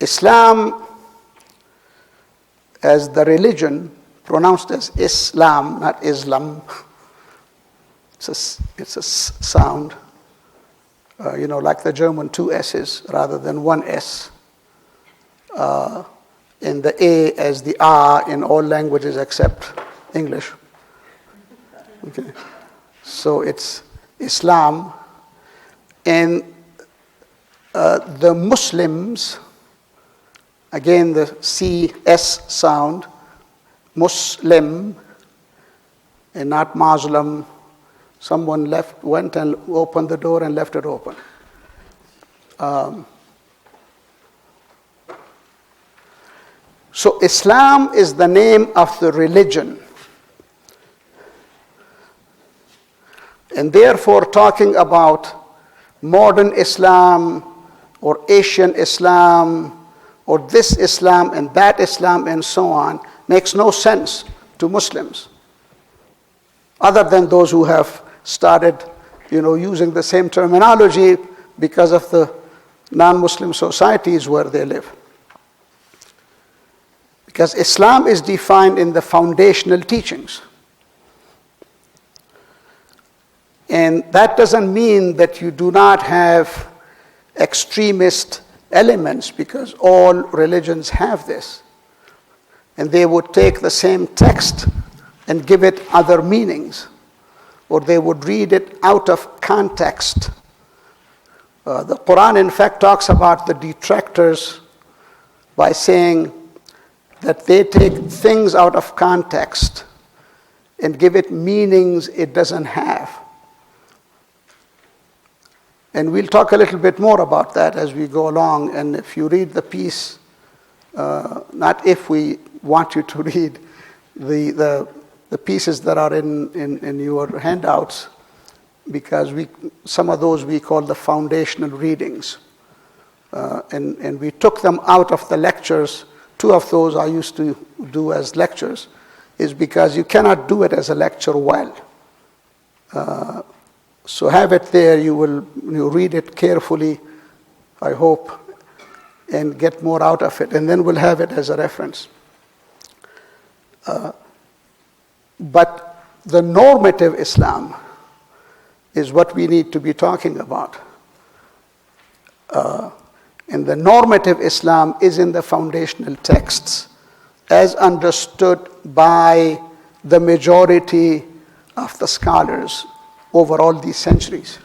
Islam as the religion, pronounced as Islam, not Islam. It's a sound, like the German two S's rather than one S. And the A as the R in all languages except English. Okay. So it's Islam. And the Muslims, again the CS sound, Muslim, and not Muslim. Someone went and opened the door and left it open. So Islam is the name of the religion. And therefore talking about modern Islam or Asian Islam or this Islam and that Islam and so on makes no sense to Muslims, other than those who have started using the same terminology because of the non-Muslim societies where they live. Because Islam is defined in the foundational teachings. And that doesn't mean that you do not have extremist elements, because all religions have this. And they would take the same text and give it other meanings, or they would read it out of context. The Quran, in fact, talks about the detractors by saying that they take things out of context and give it meanings it doesn't have. And we'll talk a little bit more about that as we go along. And if you read the piece, not if we want you to read the pieces that are in your handouts, because some of those we call the foundational readings. And we took them out of the lectures. 2 of those I used to do as lectures, is because you cannot do it as a lecture well. So have it there, you read it carefully, I hope, and get more out of it, and then we'll have it as a reference. But the normative Islam is what we need to be talking about. And the normative Islam is in the foundational texts as understood by the majority of the scholars over all these centuries.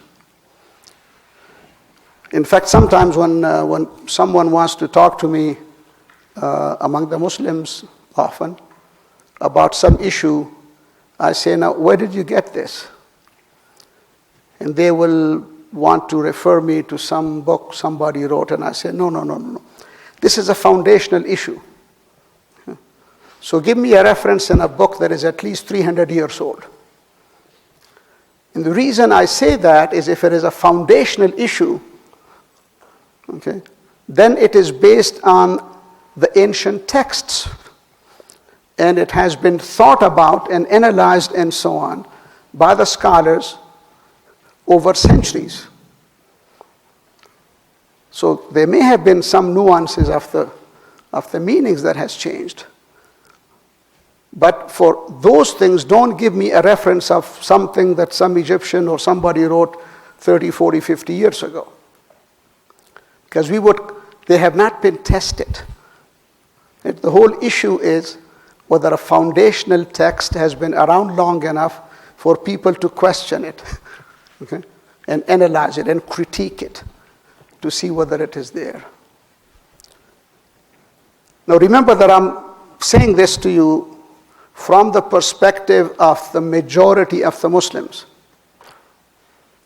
In fact, sometimes when someone wants to talk to me among the Muslims often about some issue, I say, now, where did you get this? And they will want to refer me to some book somebody wrote, and I say, no. This is a foundational issue. So give me a reference in a book that is at least 300 years old. And the reason I say that is if it is a foundational issue, okay, then it is based on the ancient texts. And it has been thought about and analyzed and so on by the scholars over centuries. So there may have been some nuances of the meanings that has changed. But for those things, don't give me a reference of something that some Egyptian or somebody wrote 30, 40, 50 years ago. Because they have not been tested. The whole issue is whether a foundational text has been around long enough for people to question it, okay, and analyze it and critique it to see whether it is there. Now remember that I'm saying this to you from the perspective of the majority of the Muslims.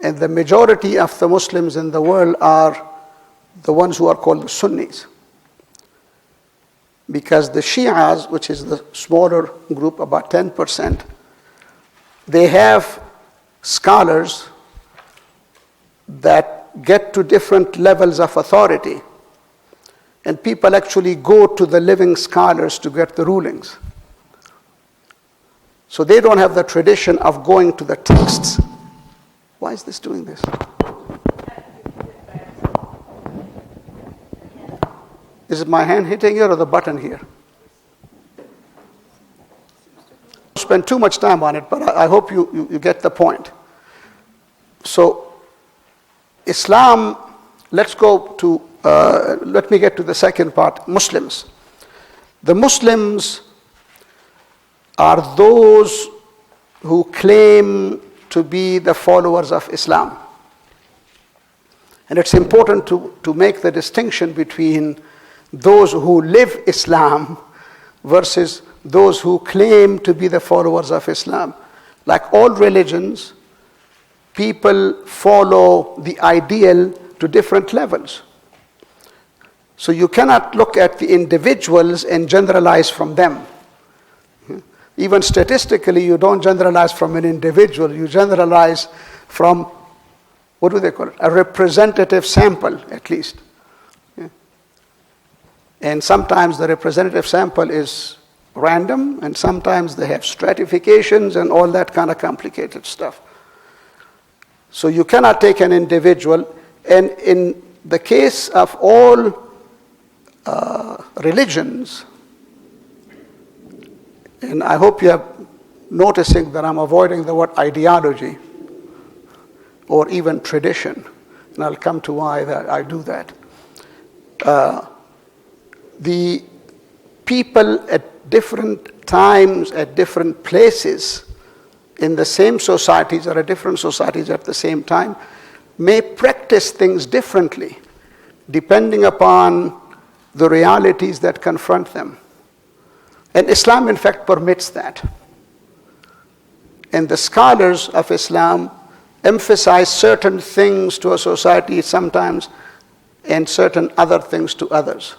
And the majority of the Muslims in the world are the ones who are called the Sunnis. Because the Shias, which is the smaller group, about 10%, they have scholars that get to different levels of authority. And people actually go to the living scholars to get the rulings. So they don't have the tradition of going to the texts. Why is this doing this? Is it my hand hitting here or the button here? Spend too much time on it, but I hope you get the point. So, Islam, let me get to the second part, Muslims. The Muslims are those who claim to be the followers of Islam. And it's important to make the distinction between those who live Islam versus those who claim to be the followers of Islam. Like all religions, people follow the ideal to different levels. So you cannot look at the individuals and generalize from them. Even statistically, you don't generalize from an individual, you generalize from, what do they call it? A representative sample, at least. And sometimes the representative sample is random, and sometimes they have stratifications and all that kind of complicated stuff. So you cannot take an individual, and in the case of all religions, and I hope you are noticing that I'm avoiding the word ideology or even tradition, and I'll come to why that I do that. The people at different times, at different places, in the same societies or at different societies at the same time, may practice things differently, depending upon the realities that confront them. And Islam, in fact, permits that. And the scholars of Islam emphasize certain things to a society sometimes and certain other things to others.